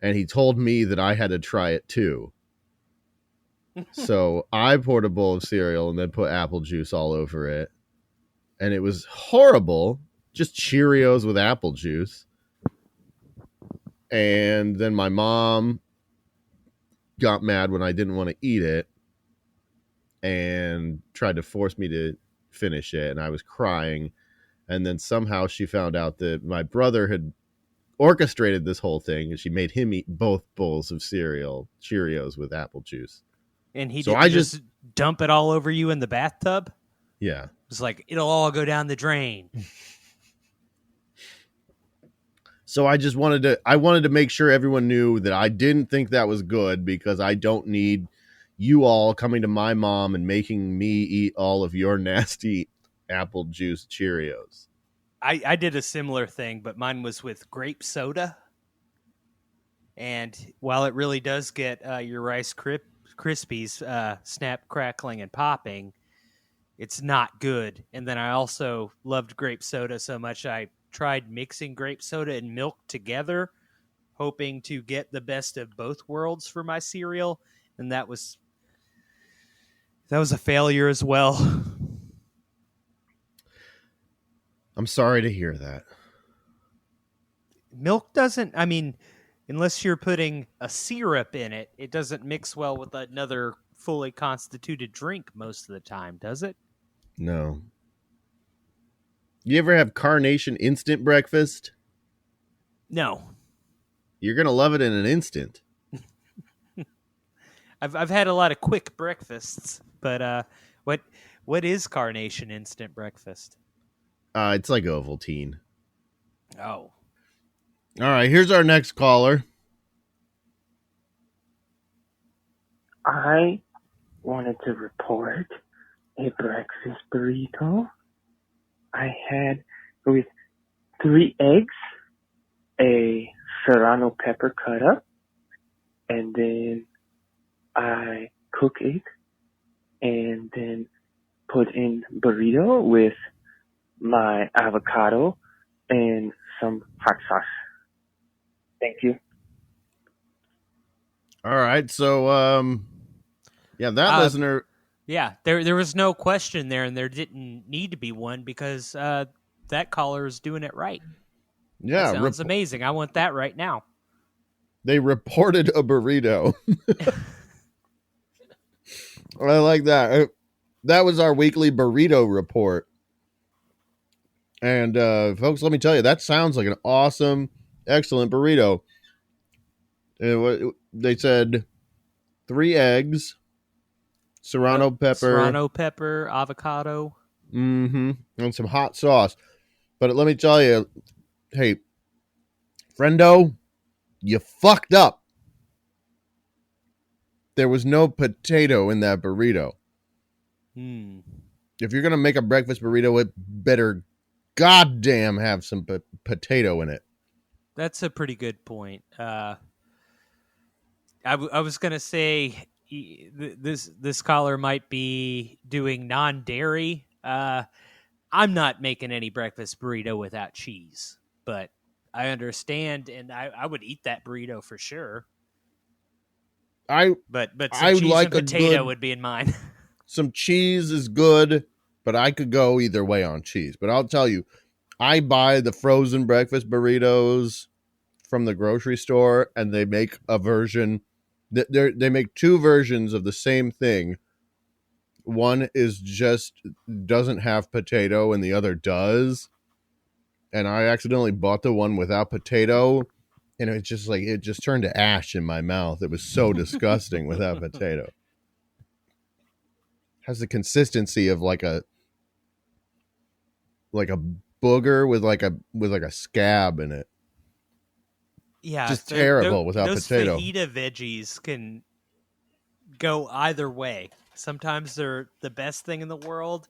And he told me that I had to try it too. So I poured a bowl of cereal and then put apple juice all over it. And it was horrible. Just Cheerios with apple juice. And then my mom got mad when I didn't want to eat it and tried to force me to finish it. And I was crying. And then somehow she found out that my brother had orchestrated this whole thing, and she made him eat both bowls of cereal, Cheerios with apple juice. And he didn't just dump it all over you in the bathtub? Yeah. It's like, it'll all go down the drain. So I wanted to make sure everyone knew that I didn't think that was good, because I don't need you all coming to my mom and making me eat all of your nasty apple juice Cheerios. I did a similar thing, but mine was with grape soda. And while it really does get your Rice Krispies snap, crackling, and popping, it's not good. And then I also loved grape soda so much I tried mixing grape soda and milk together, hoping to get the best of both worlds for my cereal. And that was a failure as well. I'm sorry to hear that. Milk doesn't, I mean, unless you're putting a syrup in it, it doesn't mix well with another fully constituted drink most of the time, does it? No. You ever have Carnation instant breakfast? No. You're going to love it in an instant. I've had a lot of quick breakfasts, but what is Carnation instant breakfast? It's like Ovaltine. Oh. All right, here's our next caller. I wanted to report a breakfast burrito I had with 3 eggs, a serrano pepper cut up, and then I cook it and then put in burrito with my avocado and some hot sauce. Thank you. All right, so yeah, that listener. Yeah, there was no question there, and there didn't need to be one because that caller is doing it right. Yeah, that sounds amazing. I want that right now. They reported a burrito. I like that. That was our weekly burrito report. And folks, let me tell you, that sounds like an awesome, excellent burrito. They said 3 eggs, serrano pepper, avocado, and some hot sauce. But let me tell you, hey, friendo, you fucked up. There was no potato in that burrito. If you're going to make a breakfast burrito, it better goddamn have some potato in it. That's a pretty good point. I was going to say this caller might be doing non-dairy. I'm not making any breakfast burrito without cheese, but I understand, and I would eat that burrito for sure. But some cheese like and potato would be in mine. Some cheese is good, but I could go either way on cheese. But I'll tell you, I buy the frozen breakfast burritos from the grocery store, and they make a version. They make 2 versions of the same thing. One is just doesn't have potato, and the other does. And I accidentally bought the one without potato, and it just turned to ash in my mouth. It was so disgusting without potato. Has the consistency of like a booger with like a scab in it. Yeah, just terrible without potato. Those fajita veggies can go either way. Sometimes they're the best thing in the world.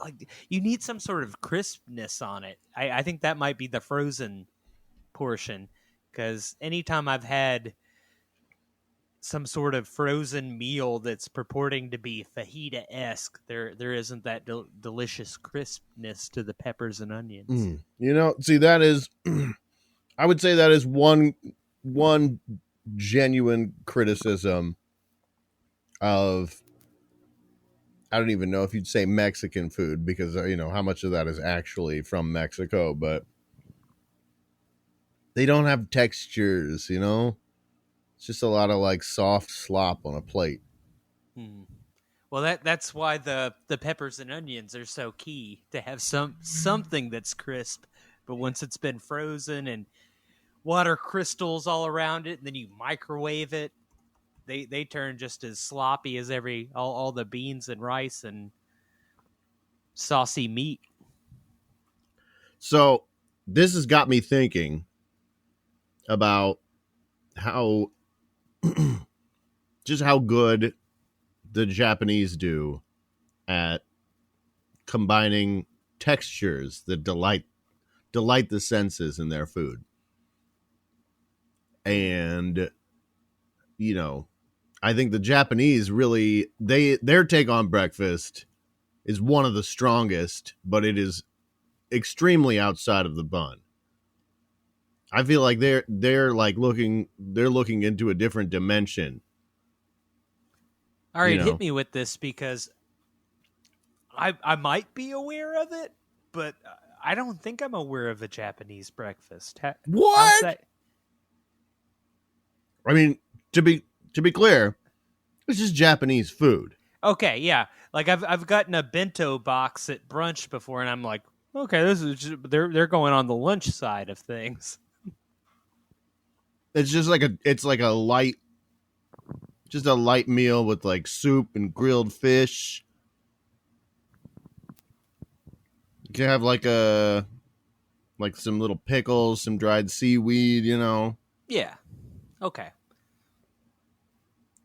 Like, you need some sort of crispness on it. I think that might be the frozen portion, because anytime I've had some sort of frozen meal that's purporting to be fajita-esque, there isn't that delicious crispness to the peppers and onions. See, that is, I would say that is one genuine criticism of, I don't even know if you'd say Mexican food, because how much of that is actually from Mexico, but they don't have textures, It's just a lot of like soft slop on a plate. Well, that's why the peppers and onions are so key, to have something that's crisp, but once it's been frozen and water crystals all around it, and then you microwave it, they turn just as sloppy as all the beans and rice and saucy meat. So this has got me thinking about how just how good the Japanese do at combining textures that delight the senses in their food. And, you know, I think the Japanese really, their take on breakfast is one of the strongest, but it is extremely outside of the bun. I feel like they're like looking into a different dimension. All right, You know. hit me with this because I might be aware of it, but I don't think I'm aware of a Japanese breakfast. What? That? I mean, to be clear, it's just Japanese food. Okay, yeah. Like I've gotten a bento box at brunch before, and I'm like, okay, this is just, they're going on the lunch side of things. It's just like a light meal with like soup and grilled fish. You can have like some little pickles, some dried seaweed, you know. Yeah. Okay.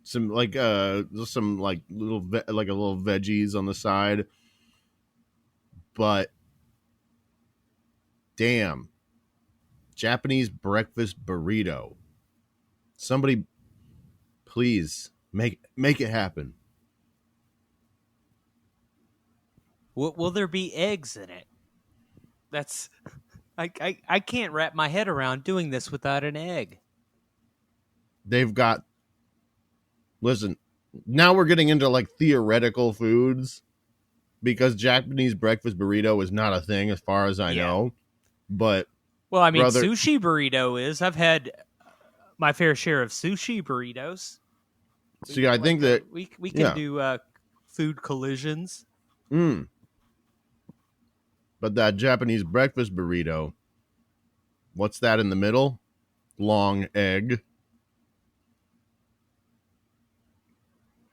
Some like little veggies on the side. But damn. Japanese breakfast burrito. Somebody please make it happen. Will there be eggs in it? That's I can't wrap my head around doing this without an egg. They've got, listen, now we're getting into like theoretical foods because Japanese breakfast burrito is not a thing as far as I know. But well, I mean, sushi burrito is. I've had my fair share of sushi burritos. See, I think that we can do food collisions. But that Japanese breakfast burrito, what's that in the middle? Long egg.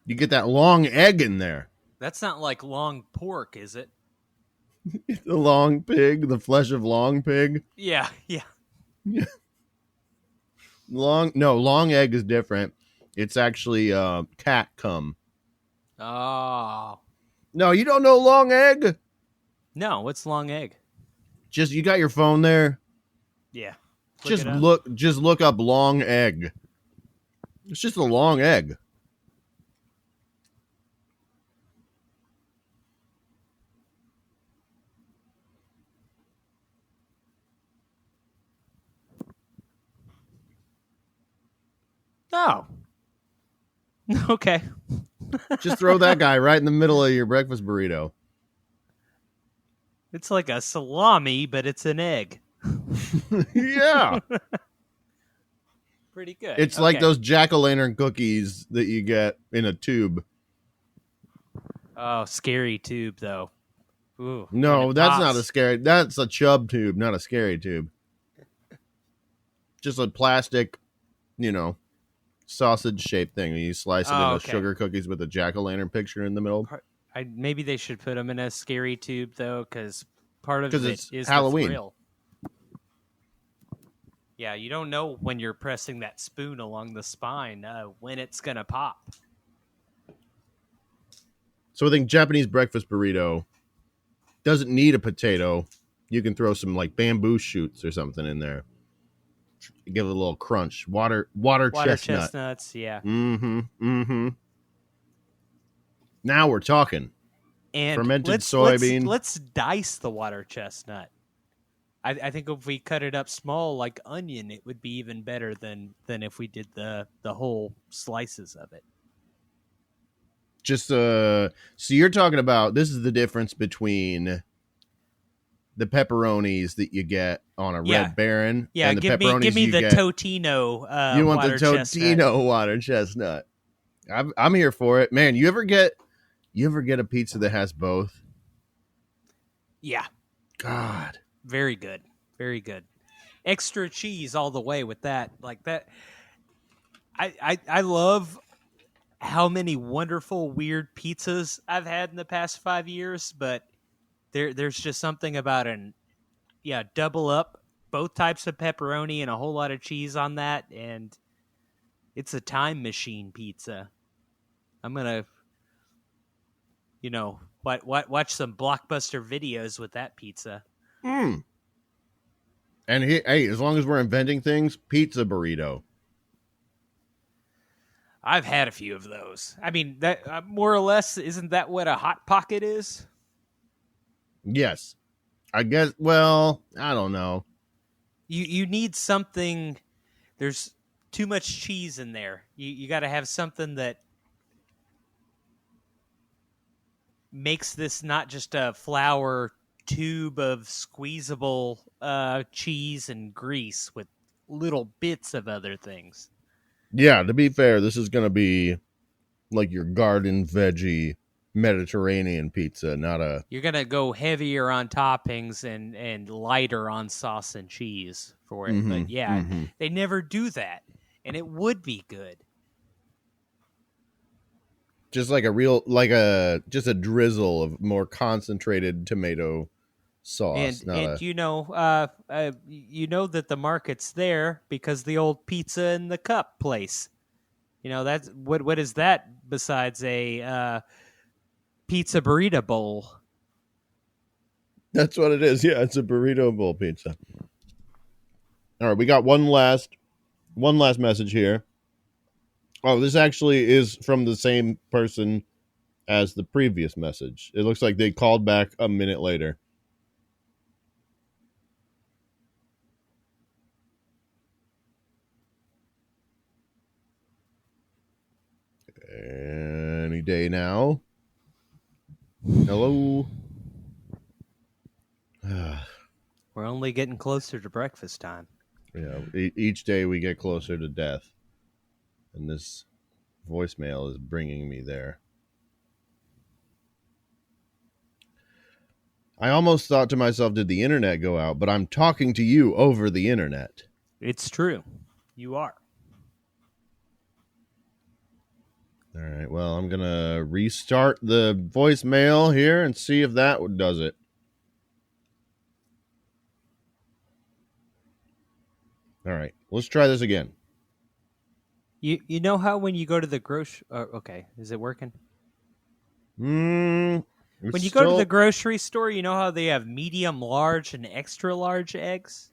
You get that long egg in there. That's not like long pork, is it? The long pig, the flesh of long pig. Yeah. Long egg is different. It's actually cat cum. Oh. No, you don't know long egg? No, what's long egg? Just, you got your phone there? Yeah. Just look up long egg. It's just a long egg. Oh. Okay. Just throw that guy right in the middle of your breakfast burrito. It's like a salami, but it's an egg. Yeah. Pretty good. It's like those jack-o'-lantern cookies that you get in a tube. Oh, scary tube, though. Ooh, no, that's not a scary... That's a chub tube, not a scary tube. Just a plastic, sausage-shaped thing. You slice it into sugar cookies with a jack-o'-lantern picture in the middle. Maybe they should put them in a scary tube, though, because part of it is Halloween. The thrill. Yeah, you don't know when you're pressing that spoon along the spine when it's going to pop. So I think Japanese breakfast burrito doesn't need a potato. You can throw some like bamboo shoots or something in there. Give it a little crunch. Water chestnuts, yeah. Mm-hmm. Now we're talking. And fermented soybean. Let's dice the water chestnut. I think if we cut it up small like onion, it would be even better than if we did the whole slices of it. Just so you're talking about, this is the difference between the pepperonis that you get on a Red Baron. Yeah, and the give me the Totino. You want the Totino water chestnut? I'm here for it, man. You ever get a pizza that has both? Yeah. God. Very good. Very good. Extra cheese all the way with that. Like that. I love how many wonderful, weird pizzas I've had in the past 5 years, but there's just something about double up both types of pepperoni and a whole lot of cheese on that, and it's a time machine pizza. I'm gonna watch some Blockbuster videos with that pizza. And hey, as long as we're inventing things, pizza burrito. I've had a few of those. I mean, that more or less, isn't that what a Hot Pocket is? Yes. I guess, well, I don't know. You need something. There's too much cheese in there. You got to have something that makes this not just a flour tube of squeezable cheese and grease with little bits of other things. Yeah, to be fair, this is going to be like your garden veggie Mediterranean pizza, not a... You're going to go heavier on toppings and lighter on sauce and cheese for it. Mm-hmm, But yeah, they never do that. And it would be good. Just like just a drizzle of more concentrated tomato sauce. And you know that the market's there because the old pizza in the cup place. That's what is that besides a pizza burrito bowl? That's what it is. Yeah, it's a burrito bowl pizza. All right, we got one last message here. Oh, this actually is from the same person as the previous message. It looks like they called back a minute later. Any day now. Hello. We're only getting closer to breakfast time. Yeah, each day we get closer to death. And this voicemail is bringing me there. I almost thought to myself, did the internet go out? But I'm talking to you over the internet. It's true. You are. All right, well, I'm going to restart the voicemail here and see if that does it. All right, let's try this again. You know how when you go to the grocery... okay, is it working? When you go to the grocery store, you know how they have medium, large, and extra large eggs?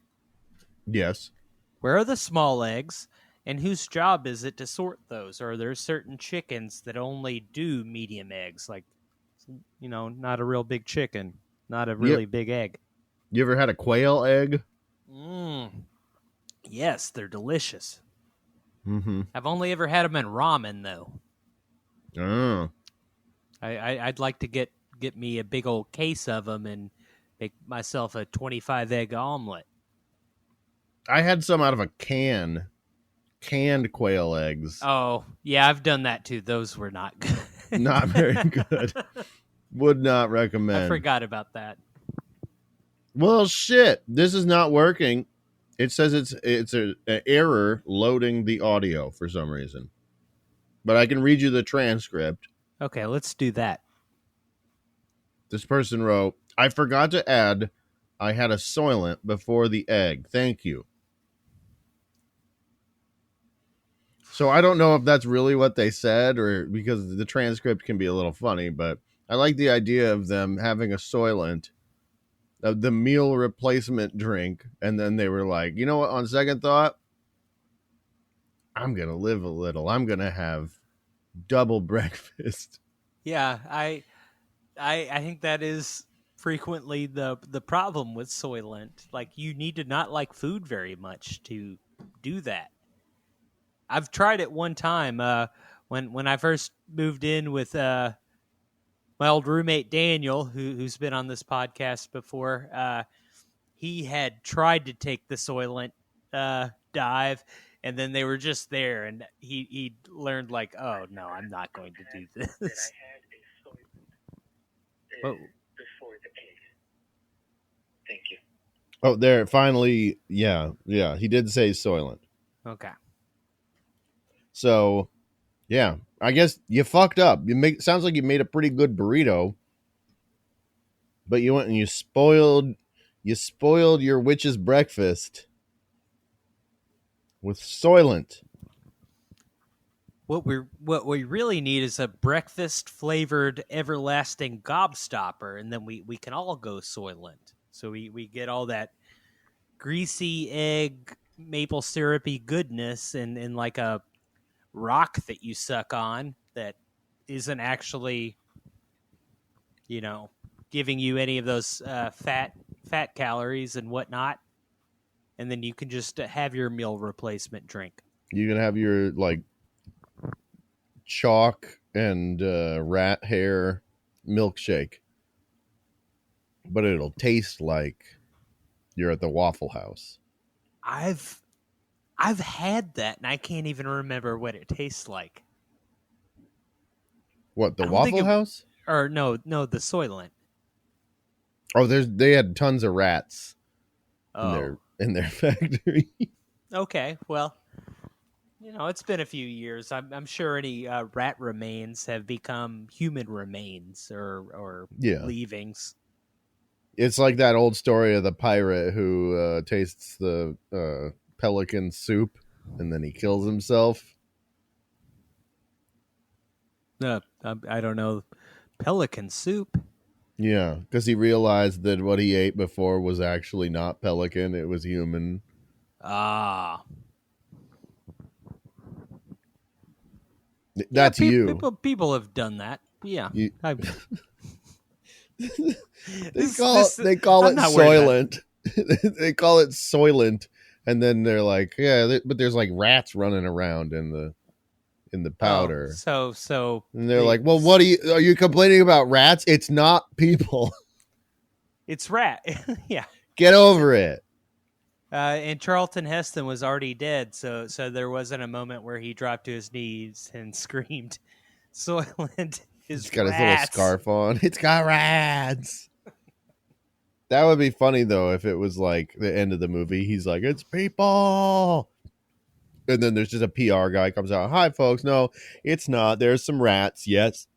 Yes. Where are the small eggs? And whose job is it to sort those? Or are there certain chickens that only do medium eggs? Like, not a real big chicken. Not a really big egg. You ever had a quail egg? Yes, they're delicious. Mm-hmm. I've only ever had them in ramen, though. Oh. I'd like to get me a big old case of them and make myself a 25 egg omelet. I had some out of a canned quail eggs. Oh, yeah, I've done that too. Those were not good. Not very good. Would not recommend. I forgot about that. Well, shit. This is not working. It says it's an error loading the audio for some reason. But I can read you the transcript. Okay, let's do that. This person wrote, I forgot to add I had a Soylent before the egg. Thank you. So I don't know if that's really what they said or because the transcript can be a little funny, but I like the idea of them having a Soylent, the meal replacement drink, and then they were like, you know what, on second thought, I'm going to live a little. I'm going to have double breakfast. Yeah, I think that is frequently the problem with Soylent. Like, you need to not like food very much to do that. I've tried it one time when I first moved in with my old roommate Daniel, who's been on this podcast before. He had tried to take the Soylent dive, and then they were just there, and he learned, like, oh no, I'm not going to do this. Oh. Before the egg. Thank you. Oh, there, finally, yeah, he did say Soylent. Okay. So, yeah, I guess you fucked up. Sounds like you made a pretty good burrito, but you went and you spoiled your witch's breakfast with Soylent. What we really need is a breakfast flavored everlasting gobstopper, and then we can all go Soylent. So we get all that greasy egg maple syrupy goodness and like a rock that you suck on that isn't actually, giving you any of those fat calories and whatnot. And then you can just have your meal replacement drink. You can have your like chalk and rat hair milkshake, but it'll taste like you're at the Waffle House. I've had that and I can't even remember what it tastes like. What, the Waffle House? Or no, the Soylent. Oh, they had tons of rats Oh. in their factory. Okay, well, it's been a few years. I'm sure any rat remains have become human remains or leavings. It's like that old story of the pirate who tastes the pelican soup and then he kills himself. I don't know. Pelican soup? Yeah, because he realized that what he ate before was actually not pelican, it was human. Ah. That's you. People have done that. Yeah. They call it Soylent. They call it Soylent, and then they're like, but there's like rats running around in the powder. So and they're like, well, are you complaining about rats? It's not people. It's rat. Yeah. Get over it. And Charlton Heston was already dead, so there wasn't a moment where he dropped to his knees and screamed, Soylent is He's got rats. his little scarf on. It's got rats. That would be funny, though, if it was like the end of the movie. He's like, it's people. And then there's just a PR guy comes out. Hi, folks. No, it's not. There's some rats. Yes.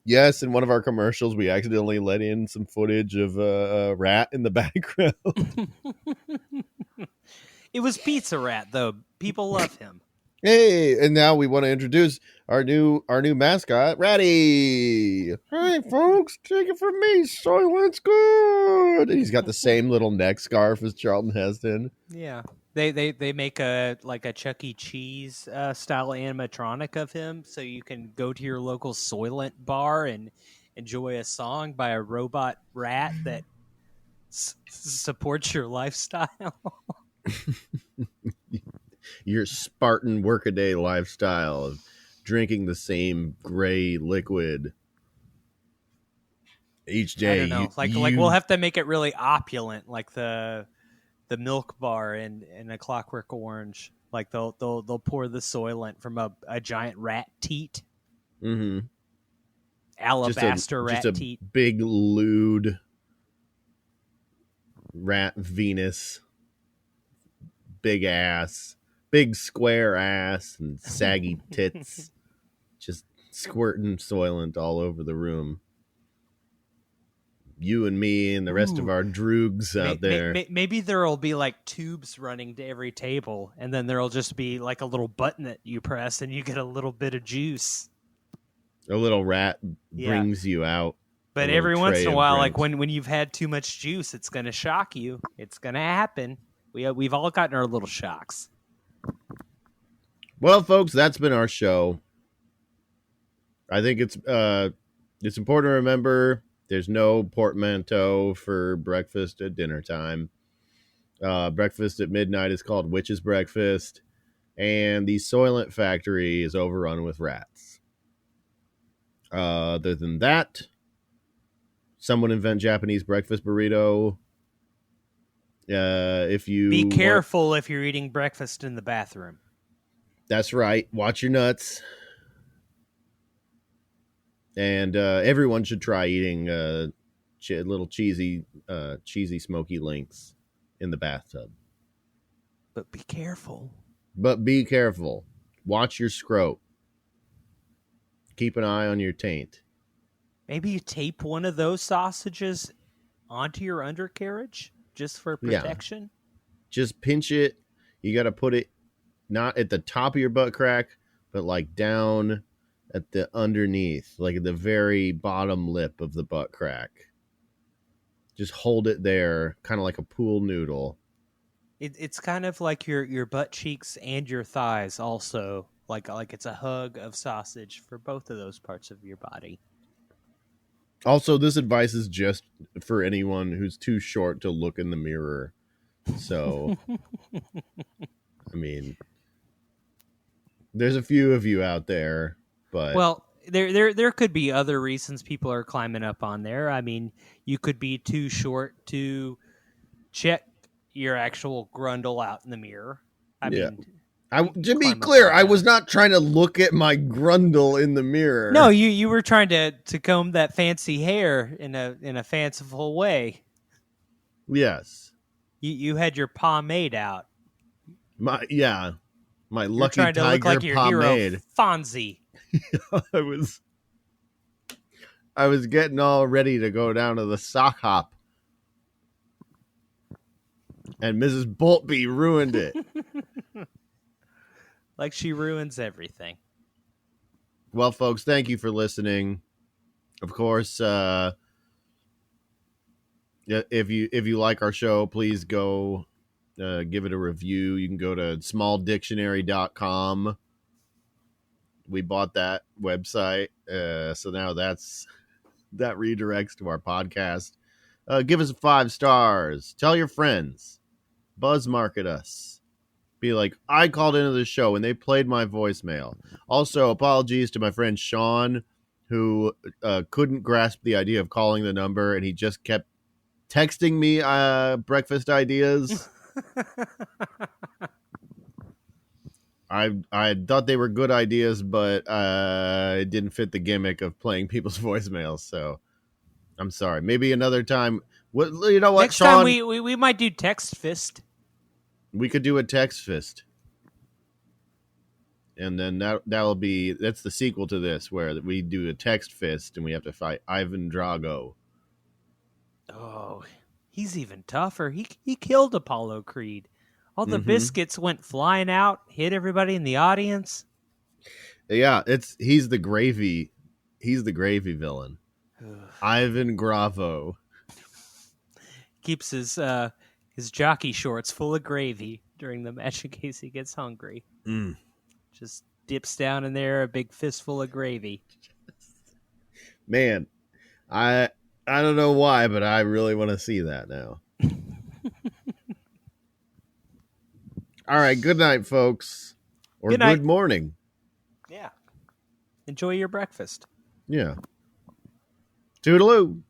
Yes, in one of our commercials, we accidentally let in some footage of a rat in the background. It was Pizza Rat, though. People love him. Hey, and now we want to introduce our new mascot, Ratty. Hey, folks, take it from me. Soylent's good. And he's got the same little neck scarf as Charlton Heston. Yeah. They make a Chuck E. Cheese style animatronic of him, so you can go to your local Soylent bar and enjoy a song by a robot rat that supports your lifestyle. Your Spartan workaday lifestyle of drinking the same gray liquid each day. I don't know. Like we'll have to make it really opulent, like the Milk Bar in A Clockwork Orange. Like they'll pour the Soylent from a giant rat teat. Mm-hmm. Alabaster rat just a teat. Big lewd rat Venus. Big ass. Big square ass and saggy tits. Just squirting Soylent all over the room. You and me and the rest of our droogs out there. Maybe there'll be like tubes running to every table, and then there'll just be like a little button that you press, and you get a little bit of juice. A little rat brings you out. But every once in a while, like when you've had too much juice, it's going to shock you. It's going to happen. We've all gotten our little shocks. Well, folks, that's been our show. I think it's important to remember there's no portmanteau for breakfast at dinner time. Breakfast at midnight is called Witch's Breakfast, and the Soylent factory is overrun with rats. Other than that, someone invent Japanese breakfast burrito. If you be careful if you're eating breakfast in the bathroom. That's right. Watch your nuts. And everyone should try eating little cheesy smoky links in the bathtub. But be careful. Watch your scrote. Keep an eye on your taint. Maybe you tape one of those sausages onto your undercarriage just for protection. Yeah. Just pinch it. You got to put it not at the top of your butt crack, but like down at the underneath, like at the very bottom lip of the butt crack. Just hold it there, kind of like a pool noodle. It's kind of like your butt cheeks and your thighs also. Like it's a hug of sausage for both of those parts of your body. Also, this advice is just for anyone who's too short to look in the mirror. So, I mean, there's a few of you out there, but well, there could be other reasons people are climbing up on there. I mean, you could be too short to check your actual grundle out in the mirror. I yeah. mean, To be clear, I was not trying to look at my grundle in the mirror. No, you were trying to comb that fancy hair in a fanciful way. Yes. You had your pomade out. My You're lucky trying to tiger look like your pomade. hero Fonzie. I was getting all ready to go down to the sock hop. And Mrs. Boltby ruined it. Like she ruins everything. Well, folks, thank you for listening. Of course, if you like our show, please go give it a review. You can go to smalldictionary.com. We bought that website, so now that redirects to our podcast. Give us 5 stars. Tell your friends. Buzz market us. Be like, I called into the show and they played my voicemail. Also, apologies to my friend Sean, who couldn't grasp the idea of calling the number, and he just kept texting me breakfast ideas. I thought they were good ideas, but it didn't fit the gimmick of playing people's voicemails. So I'm sorry. Maybe another time. You know what, Next Sean? time we might do text fist. We could do a text fist. And then that's the sequel to this, where we do a text fist and we have to fight Ivan Drago. Oh, he's even tougher. He killed Apollo Creed. All the biscuits went flying out, hit everybody in the audience. Yeah, he's the gravy villain. Ivan Gravo keeps his jockey shorts full of gravy during the match in case he gets hungry. Just dips down in there a big fistful of gravy. Man, I don't know why, but I really want to see that now. All right, good night, folks. Or good morning. Yeah. Enjoy your breakfast. Yeah. Toodaloo.